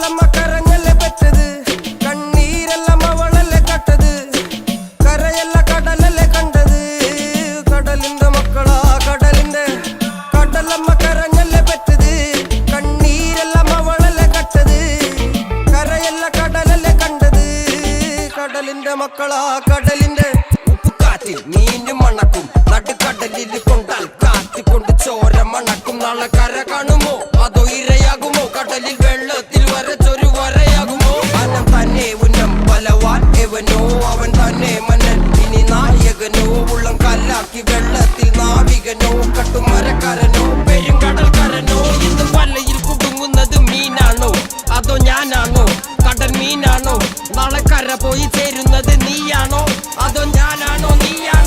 കടലമ്മ കരഞ്ഞല്ലേ പെറ്റത്, കണ്ണീരെല്ലാം അവളല്ലേ കട്ടത്, കരയല്ല കടലല്ലേ കണ്ടത്. കടലിന്റെ മക്കളാ കടലിന്റെ, കടലമ്മ കരഞ്ഞല്ലേ പെറ്റത്, കണ്ണീരെല്ലാം അവളല്ലേ കട്ടത്, കരയല്ല കടലല്ലേ കണ്ടത്. കടലിന്റെ മക്കളാ കടലിന്റെ. ഉപ്പുകാറ്റിൽ മീനും മണക്കും, നടുക്കടലിൽ കൊണ്ടാൽ കാറ്റിക്കൊണ്ട് ചോര മണക്കും. നാളെ കര കാണുമോ അതോ ഇരയാകുമോ, കടലിൽ വെള്ളത്തിൽ വരച്ചൊരു വരയാകുമോ. അനം തന്നെ ഉന്നം ബലവാൻ എവനോ, അവൻ തന്നെ മന്നൻ ഇനി നായകനോ. ഉള്ളം കല്ലാക്കി വെള്ളത്തിൽ നാവികനോ, കട്ടുമരക്കാരനോ പെരുങ്കടൽക്കാരനോ. ഇന്ന് വലയിൽ കുടുങ്ങുന്നത് മീനാണോ അതോ ഞാനാണോ, കടൽ മീനാണോ. നാളെ കര പോയി ചേരുന്നത് നീയാണോ അതോ ഞാനാണോ നീയാണോ.